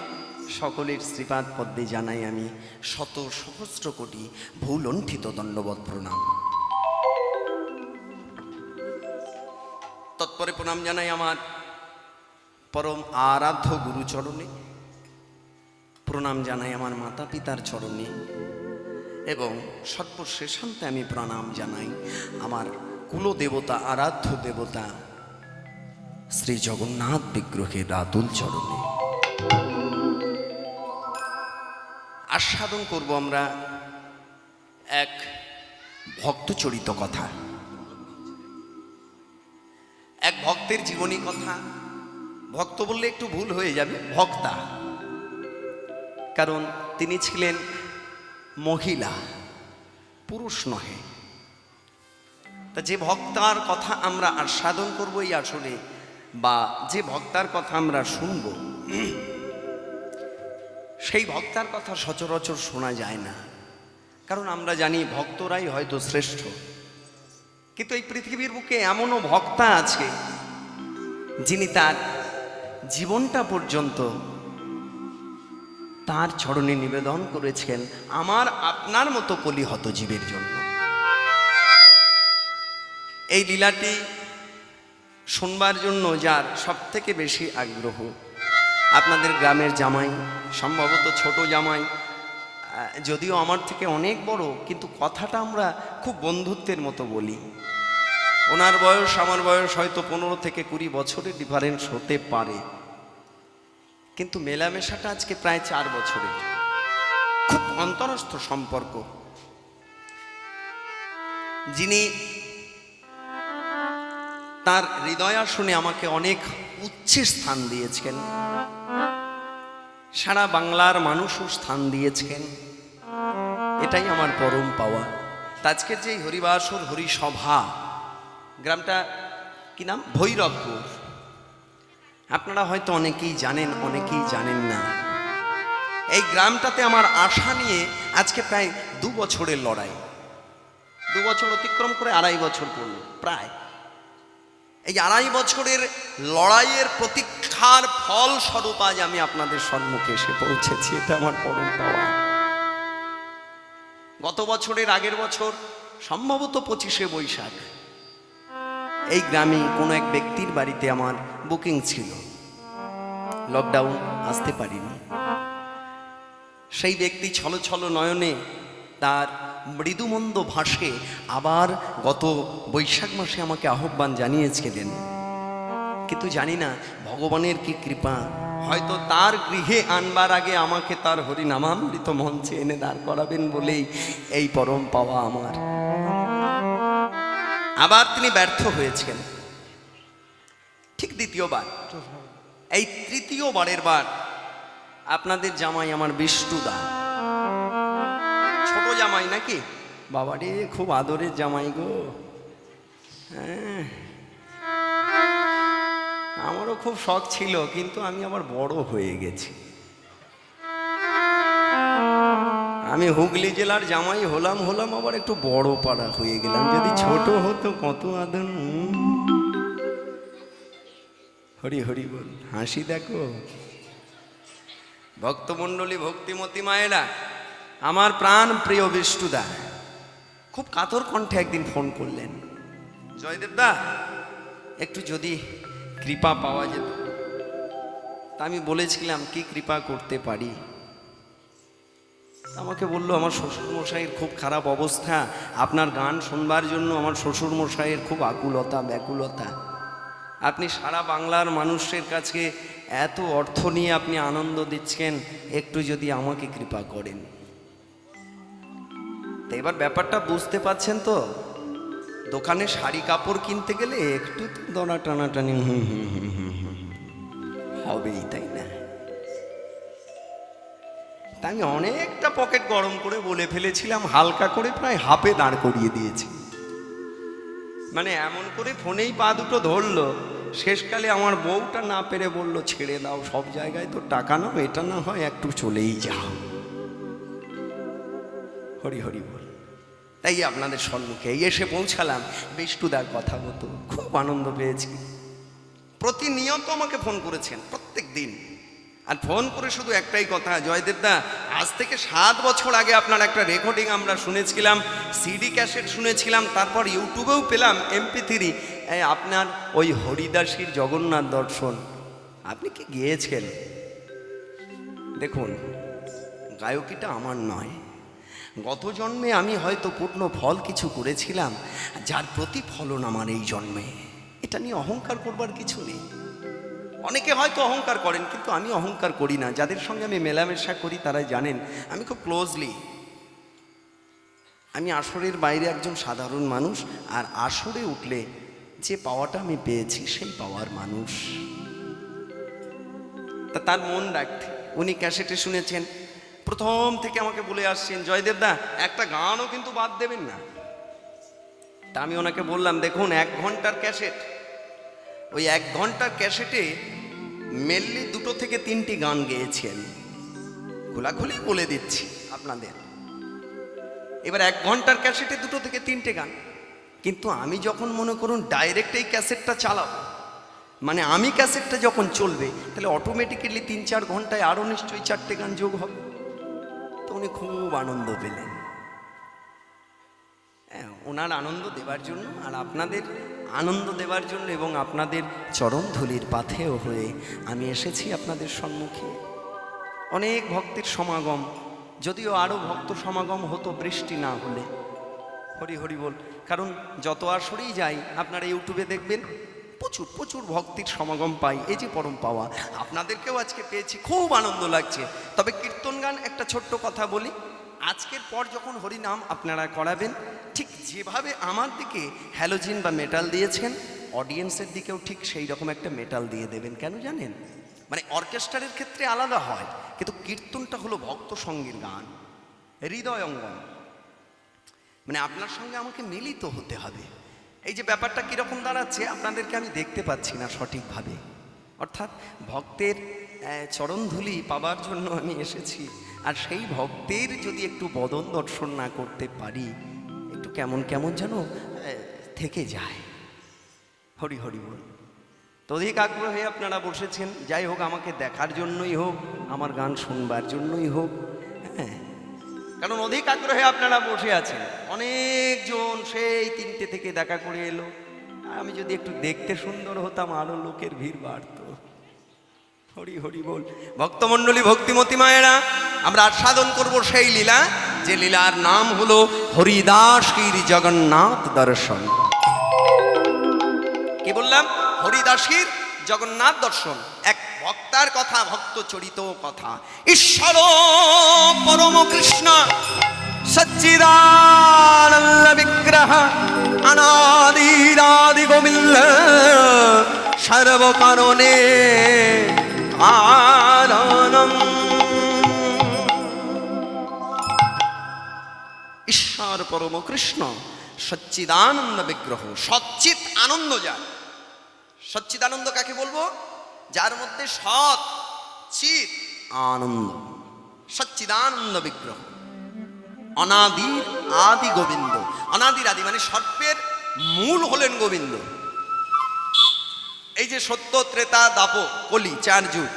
সকলের শ্রীপাদ পদ্মে জানাই আমি শত সহস্র কোটি ভুলণ্ঠিত দণ্ডবৎ প্রণাম। তৎপরে প্রণাম জানাই আমার পরম আরাধ্য গুরুচরণে, প্রণাম জানাই আমার মাতা পিতার চরণে এবং সর্বশেষান্তে আমি প্রণাম জানাই আমার কুলদেবতা আরাধ্য দেবতা শ্রী জগন্নাথ বিগ্রহের রাতুল চরণে। আস্বাদন করব আমরা এক ভক্তচরিত কথা, এক ভক্তের জীবনী কথা। ভক্ত বললে একটু ভুল হয়ে যাবে, ভক্তা। কারণ তিনি ছিলেন মহিলা, পুরুষ নহে। তা যে ভক্তার কথা আমরা আস্বাদন করবো এই আসলে, বা যে ভক্তার কথা আমরা শুনব, সেই ভক্তার কথা সচরাচর শোনা যায় না। কারণ আমরা জানি ভক্তরাই হয়তো শ্রেষ্ঠ, কিন্তু এই পৃথিবীর বুকে এমনও ভক্তা আছে যিনি তার জীবনটা পর্যন্ত তার চরণে নিবেদন করেছেন আমার আপনার মতো কলিহত জীবের জন্য। এই লীলাটি শুনবার জন্য যার সব থেকে বেশি আগ্রহ, আপনাদের গ্রামের জামাই, সম্ভবত ছোট জামাই, যদিও আমার থেকে অনেক বড়, কিন্তু কথাটা আমরা খুব বন্ধুত্বের মতো বলি। ওনার বয়স আমার বয়স হয়তো 15 থেকে 20 বছরের ডিফারেন্স হতে পারে, কিন্তু মেলামেশাটা আজকে প্রায় 4 বছরের, খুব অন্তরস্থ সম্পর্ক। যিনি তার হৃদয় আসনে আমাকে অনেক উচ্চে স্থান দিয়েছেন, সারা বাংলার মানুষও স্থান দিয়েছেন, এটাই আমার পরম পাওয়া। আজকের যে হরিবাসর হরিসভা, গ্রামটা কি নাম? ভৈরবপুর। আপনারা হয়তো অনেকেই জানেন, অনেকেই জানেন না। এই গ্রামটাতে আমার আশা নিয়ে আজকে প্রায় 2 বছরের লড়াই। 2 বছর অতিক্রম করে 2.5 বছর পড়ল প্রায়। এই 2.5 বছরের লড়াইয়ের প্রতীক্ষার ফল স্বরূপ আজ আমি আপনাদের সম্মুখে এসে পৌঁছেছি, এটা আমার পরম পাওয়া। গত বছরের আগের বছর সম্ভবত 25শে বৈশাখ এই গ্রামে কোনো এক ব্যক্তির বাড়িতে আমার বুকিং ছিল, লকডাউন, আসতে পারিনি। সেই ব্যক্তি ছলো ছলো নয়নে তার মৃদুমন্দ ভাষে আবার গত বৈশাখ মাসে আমাকে আহ্বান জানিয়েছিলেন, কিন্তু জানি না ভগবানের কি কৃপা, হয়তো তার গৃহে আনবার আগে আমাকে তার হরিনামামৃত মঞ্চে এনে দাঁড় করাবেন বলেই এই পরম পাওয়া আমার। আবার তিনি ব্যর্থ হয়েছেন, ঠিক দ্বিতীয়বার। এই তৃতীয়বারের বার আপনাদের জামাই আমার বিষ্ণুদা, ছোট জামাই নাকি? বাবারে খুব আদরের জামাই গো। হ্যাঁ, আমারও খুব শখ ছিল, কিন্তু আমি আবার বড় হয়ে গেছি। আমি হুগলি জেলার জামাই হলাম আবার একটু বড় পাড়া হয়ে গেলাম। যদি ছোট হতো কত আদর। হরি হরি বল, হাসি দেখো। ভক্তমণ্ডলী, ভক্তিমতী মায়েরা, আমার প্রাণ প্রিয় বিষ্ণুদা খুব কাতর কণ্ঠে একদিন ফোন করলেন, জয়দেবদা একটু যদি কৃপা পাওয়া যেত। তা আমি বলেছিলাম কি কৃপা করতে পারি। আমাকে বললো আমার শ্বশুরমশাইয়ের খুব খারাপ অবস্থা, আপনার গান শুনবার জন্য আমার শ্বশুরমশাইয়ের খুব আকুলতা ব্যাকুলতা। আপনি সারা বাংলার মানুষের কাছে এত অর্থ নিয়ে আপনি আনন্দ দিচ্ছেন, একটু যদি আমাকে কৃপা করেন। তো এবার ব্যাপারটা বুঝতে পারছেন তো, দোকানে শাড়ি কাপড় কিনতে গেলে একটু তো দড়া টানাটানি হবেই, তাই না? তা আমি অনেকটা পকেট গরম করে বলে ফেলেছিলাম, হালকা করে প্রায় হাফে দাঁড় করিয়ে দিয়েছি। মানে এমন করে ফোনেই পা দুটো ধরলো, শেষকালে আমার বউটা না পেরে বলল, ছেড়ে দাও, সব জায়গায় তো টাকা নাও, এটা না হয় একটু চলেই যাও। হরি হরি বল। তাই আপনাদের সম্মুখে এসে পৌঁছালাম বিষ্ণুদার কথা মতো, খুব আনন্দ পেয়েছি। প্রতিনিয়ত আমাকে ফোন করেছেন প্রত্যেক দিন, আর ফোন করে শুধু একটাই কথা, জয়দেবদা আজ থেকে 7 বছর আগে আপনার একটা রেকর্ডিং আমরা শুনেছিলাম, সিডি ক্যাসেট শুনেছিলাম, তারপর ইউটিউবেও পেলাম MP3, আপনার ওই হরিদাসীর জগন্নাথ দর্শন আপনি কি গিয়েছেন। দেখুন, গায়কিটা আমার নয়, গত জন্মে আমি হয়তো পূর্ণ ফল কিছু করেছিলাম, যার প্রতিফলন আমার এই জন্মে। এটা নিয়ে অহংকার করবার কিছু নেই। অনেকে হয়তো অহংকার করেন, কিন্তু আমি অহংকার করি না। যাদের সঙ্গে আমি মেলামেশা করি তারাই জানেন আমি খুব ক্লোজলি, আমি আসরের বাইরে একজন সাধারণ মানুষ, আর আসরে উঠলে যে পাওয়াটা আমি পেয়েছি সেই পাওয়ার মানুষ। তা তার মন রাখতে উনি ক্যাসেটে শুনেছেন প্রথম থেকে আমাকে বলে আসছেন, জয়দেব দা একটা গানও কিন্তু বাদ দেবেন না। তা আমি ওনাকে বললাম, দেখুন 1 ঘন্টার ক্যাসেট, ওই 1 ঘন্টার ক্যাসেটে মেনলি 2 থেকে 3টি গান গেয়েছি আমি, খোলাখুলি বলে দিচ্ছি আপনাদের। এবার 1 ঘন্টার ক্যাসেটে 2 থেকে 3টে গান, কিন্তু আমি যখন মনে করুন ডাইরেক্ট এই ক্যাসেটটা চালাবো, মানে আমি ক্যাসেটটা যখন চলবে, তাহলে অটোমেটিক্যালি 3-4 ঘন্টায় আরও নিশ্চয়ই 4টে গান যোগ হবে। তো উনি খুব আনন্দ পেলেন। হ্যাঁ, ওনার আনন্দ দেওয়ার জন্য আর আপনাদের আনন্দ দেওয়ার জন্য এবং আপনাদের চরণধুলির পাথেয় হয়ে আমি এসেছি আপনাদের সম্মুখে। অনেক ভক্তের সমাগম, যদিও আরও ভক্ত সমাগম হতো বৃষ্টি না হলে। হরি হরি বল। কারণ যত আসরেই যাই আপনারা ইউটিউবে দেখবেন প্রচুর প্রচুর ভক্তির সমাগম পাই, এই যে পরম পাওয়া। আপনাদেরকেও আজকে পেয়েছি, খুব আনন্দ লাগছে। তবে কীর্তন গান একটা ছোট্ট কথা বলি, আজকের পর যখন হরিনাম আপনারা করাবেন, ঠিক যেভাবে আমার দিকে হ্যালোজিন বা মেটাল দিয়েছেন, অডিয়েন্সের দিকেও ঠিক সেই রকম একটা মেটাল দিয়ে দেবেন। কেন জানেন? মানে অর্কেস্ট্রারের ক্ষেত্রে আলাদা হয়, কিন্তু কীর্তনটা হলো ভক্ত সঙ্গীর গান, হৃদয় অঙ্গন। মানে আপনার সঙ্গে আমাকে মিলিত হতে হবে। এই যে ব্যাপারটা কীরকম দাঁড়াচ্ছে, আপনাদেরকে আমি দেখতে পাচ্ছি না সঠিকভাবে। অর্থাৎ ভক্তের চরণধুলি পাবার জন্য আমি এসেছি, আর সেই ভক্তের যদি একটু বদন দর্শন না করতে পারি, একটু কেমন কেমন যেন থেকে যায়। হরি হরি বল। তো অধিক আগ্রহে আপনারা বসেছেন, যাই হোক আমাকে দেখার জন্যই হোক, আমার গান শুনবার জন্যই হোক, হ্যাঁ, কারণ অধিক আগ্রহে আপনারা বসে আছেন। অনেকজন সেই 3টে থেকে দেখা করে এলো, আর আমি যদি একটু দেখতে সুন্দর হতাম, আরো লোকের ভিড় বাড়তো। হরি হরি বল। ভক্তমণ্ডলী, ভক্তিমতী মায়েরা, আমরা আস্বাদন করব সেই লীলা, যে লীলার নাম হলো হরিদাসীর জগন্নাথ দর্শন। কি বললাম? হরিদাসীর জগন্নাথ দর্শন। এক ভক্তার কথা, ভক্ত চরিত কথা। ঈশ্বর পরম কৃষ্ণ সচ্চিদানন্দ বিগ্রহ অনাদিরাদি গোবিন্দ সর্ব কারণে কারণম। ঈশ্বর পরম কৃষ্ণ সচ্চিদানন্দ বিগ্রহ, সচ্চিত আনন্দ যার। সচ্চিদানন্দ কাকে বলবো? যার মধ্যে সৎ চিত আনন্দ, সচ্চিদানন্দ বিগ্রহ। অনাদির আদি গোবিন্দ। অনাদির আদি মানে সর্বের মূল হলেন গোবিন্দ। এই যে সত্য, ত্রেতা, দাপর, কলি 4 যুগ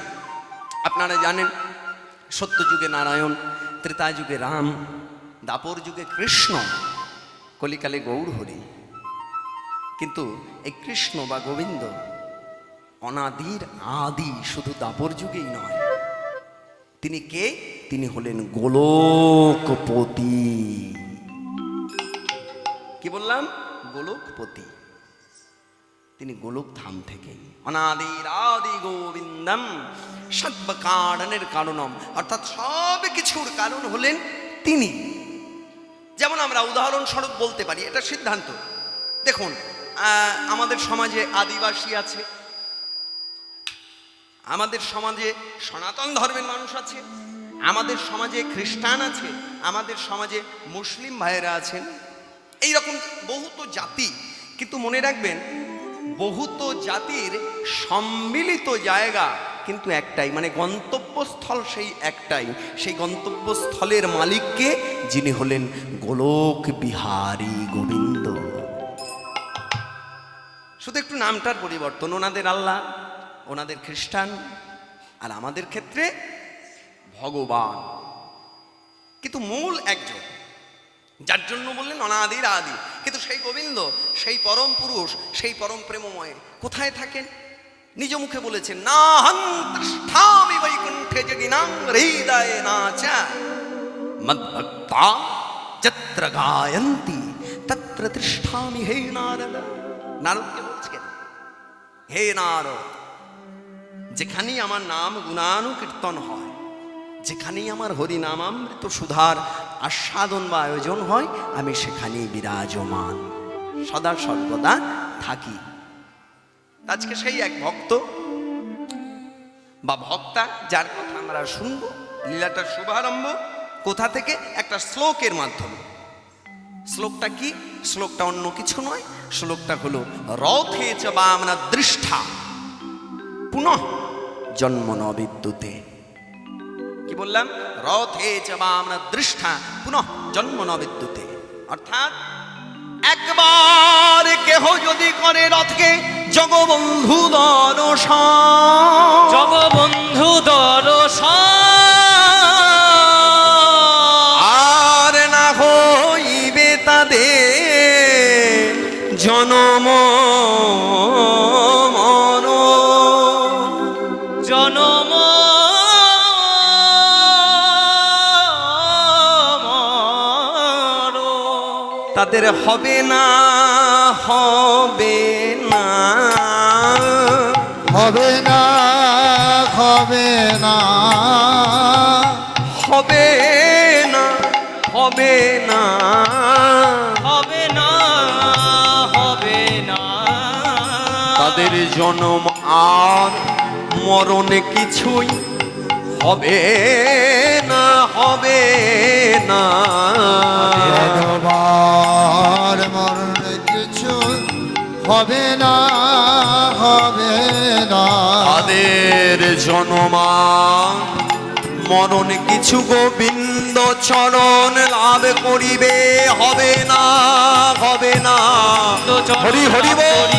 আপনারা জানেন। সত্য যুগে নারায়ণ, ত্রেতা যুগে রাম, দাপর যুগে কৃষ্ণ, কলিকালে গৌর হরি। কিন্তু এই কৃষ্ণ বা গোবিন্দ অনাদির আদি, শুধু দাপর যুগেই নয়। তিনি কে? তিনি হলেন গোলকপতি। কি বললাম? গোলকপতি। তিনি গোলক ধাম থেকে। অনাদির আদি গোবিন্দম সর্বকারণের কারণম, অর্থাৎ সব কিছুর কারণ হলেন তিনি। যেমন আমরা উদাহরণস্বরূপ বলতে পারি, এটা সিদ্ধান্ত। দেখুন, আমাদের সমাজে আদিবাসী আছে, আমাদের সমাজে সনাতন ধর্মের মানুষ আছে, আমাদের সমাজে খ্রিস্টান আছে, আমাদের সমাজে মুসলিম ভাইয়েরা আছেন। এইরকম বহুত জাতি। কিন্তু মনে রাখবেন, বহুত জাতির সম্মিলিত জায়গা কিন্তু একটাই, মানে গন্তব্যস্থল সেই একটাই। সেই গন্তব্যস্থলের মালিককে, যিনি হলেন গোলক বিহারী গোবিন্দ। শুধু একটু নামটার পরিবর্তন। ওনাদের আল্লাহ, ওনাদের খ্রিস্টান, আর আমাদের ক্ষেত্রে ভগবান, কিন্তু মূল একজন। যার জন্য বললেন অনাদির আদি। কিন্তু সেই গোবিন্দ, সেই পরম পুরুষ, সেই পরম প্রেমময় কোথায় থাকেন? নিজ মুখে বলেছেন, না হন্তামি বৈকুণ্ঠে জগিনাং হৃদয়ে নাচা মদ্ভক্তা যত্র গায়ন্তি তত্র তিষ্ঠামি। হে নারদ, নারদকে বলছেন, হে নারদ, যেখানেই আমার নাম গুণানুকীর্তন হয়, যেখানেই আমার হরিনামামৃত সুধার আস্বাদন বা আয়োজন হয়, আমি সেখানেই বিরাজমান, সদা সর্বদা থাকি। আজকে সেই এক ভক্ত বা ভক্তা, যার কথা আমরা শুনব, লীলাটার শুভারম্ভ কোথা থেকে? একটা শ্লোকের মাধ্যমে। শ্লোকটা কি? শ্লোকটা অন্য কিছু নয়, শ্লোকটা হলো রথে চ বামনা দৃষ্ঠা পুনঃ জন্ম ন বিদ্যুতে। কি বললাম? রথে চ বামনা দৃষ্ঠা পুনঃ জন্ম ন বিদ্যুতে। অর্থাৎ একবার কেহ যদি করে রথকে জগবন্ধু দর্শন, জগবন্ধু দর্শন, আর না হইবে তাদের জনম জনম তাদের হবে না, হবে না, হবে না, হবে না, হবে না, হবে না, হবে না, হবে না। তাদের জন্ম আর মরণ কিছুই হবে না, হবে না। একবার মরণ কিছু হবে না, হবে না। তাদের জন্মা মরণ কিছু গোবিন্দ চরণ লাভ করিবে, হবে না, হবে না। হরি হরি বল।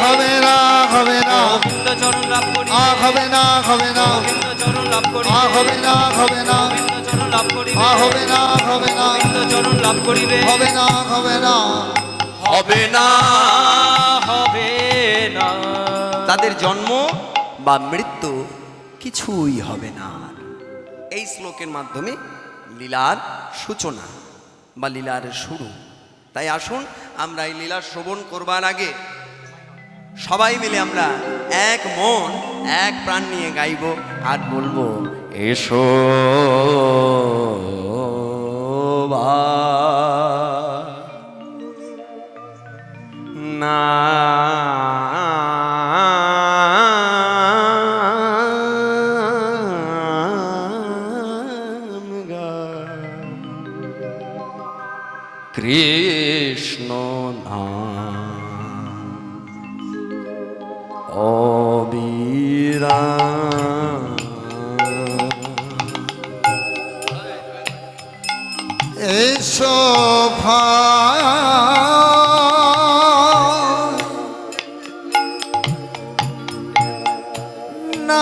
হবে না, হবে না, গোবিন্দ চরণ লাভ করিবে, হবে না, হবে না, গোবিন্দ চরণ লাভ করিবে, হবে না, হবে না, গোবিন্দ চরণ লাভ করিবে, হবে না, হবে না, গোবিন্দ চরণ লাভ করিবে, হবে না, হবে না, হবে না। হবে না। তাদের জন্ম বা মৃত্যু কিছুই হবে না। এই শ্লোকের মাধ্যমে লীলার সূচনা বা লীলার শুরু। তাই আসুন আমরা এই লীলা শ্রবণ করবার আগে সবাই মিলে আমরা এক মন এক প্রাণ নিয়ে গাইব আর বলবো, এসো না কৃষ্ণ নাম অবিরা এসো ভাই নাম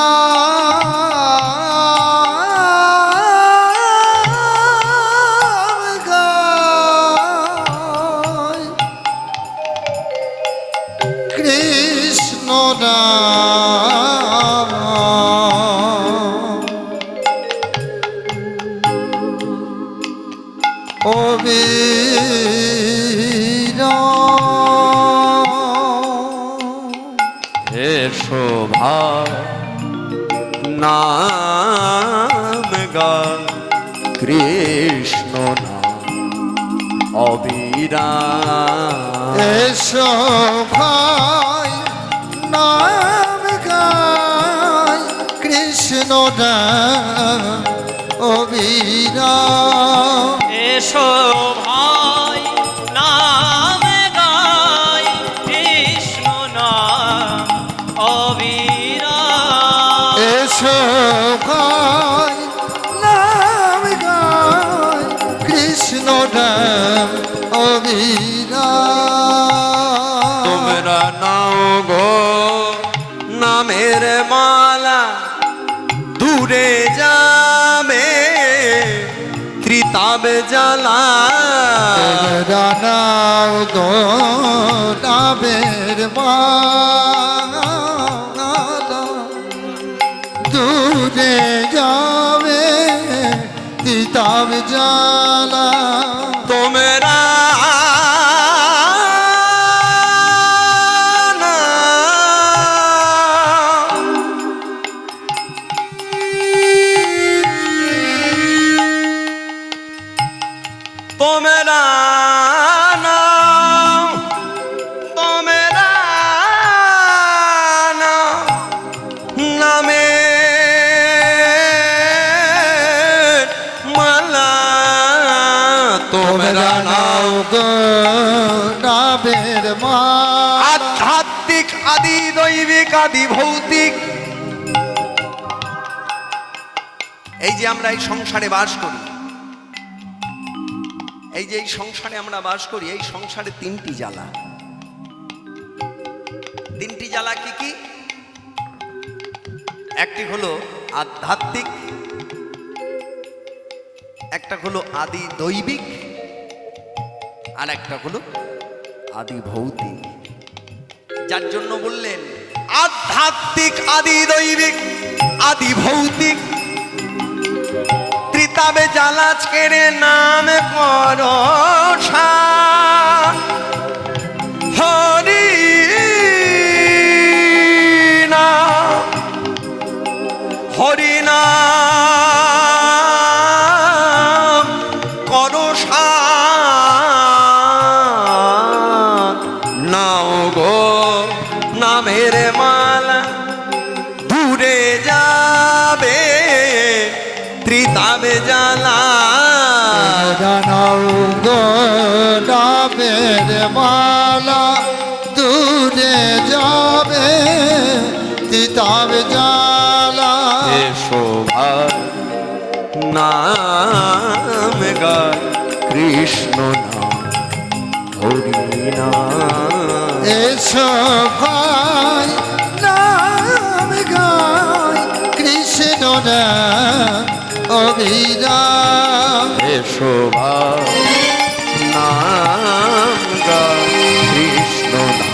গাই, কৃষ্ণ নাম অবিরা। এসো ভাই নাম গান কৃষ্ণ নাম অবিরা। এসো ভাই নাম গাই, কৃষ্ণ নাম অবিরা। এসো ভাই নাম গাই, কৃষ্ণ নাম অবিরা। এসো ভাই নাম গাই, কৃষ্ণ নাম অবিরা। তোমরা নাও গো নামের মালা, দূরে যাবে ত্রিতাব জ্বালা। তোমরা নাও গো নামের মালা, দূরে যাবে তিতাব জ্বালা। তোমরা তোমরা তোমরা নামে তোমরা নাও গো নামের মালা। আধ্যাত্মিক আদি দৈবিক আদি ভৌতিক, এই যে আমরা এই সংসারে বাস করি, এই যে এই সংসারে আমরা বাস করি, এই সংসারে তিনটি জ্বালা। তিনটি জ্বালা কি কি? একটি হলো আধ্যাত্মিক, একটা হলো আদি দৈবিক, আর একটা হলো আদি ভৌতিক। যার জন্য বললেন আধ্যাত্মিক আদি দৈবিক আদি ভৌতিক, ত্রিতাবে জ্বালা ছেড়ে নাম করো হরি না হরি না করো নাও গো নামের মালা, দূরে যাবে ত্রিতাবে জ্বালা। নাও গো নামের মালা, দূরে যাবে তিতাব জ্বালা। এসো ভাই নাম গায় কৃষ্ণ নাম হরি নাম। এসো ভাই নাম গায় কৃষ্ণ নাম অভিরাম। এসো ভাই নাম গায় কৃষ্ণ নাম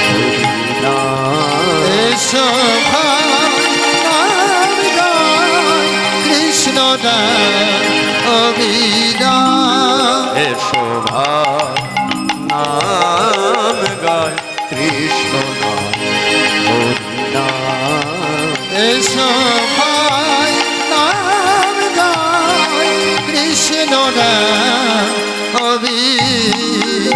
হরি নাম। এসো ভাই নাম গায় কৃষ্ণ নাম অভিরাম। এসো ভাই নাম গায় কৃষ্ণ নাম হরি নাম। এসো ভাই নাম গায় কৃষ্ণ নাম অভিরাম।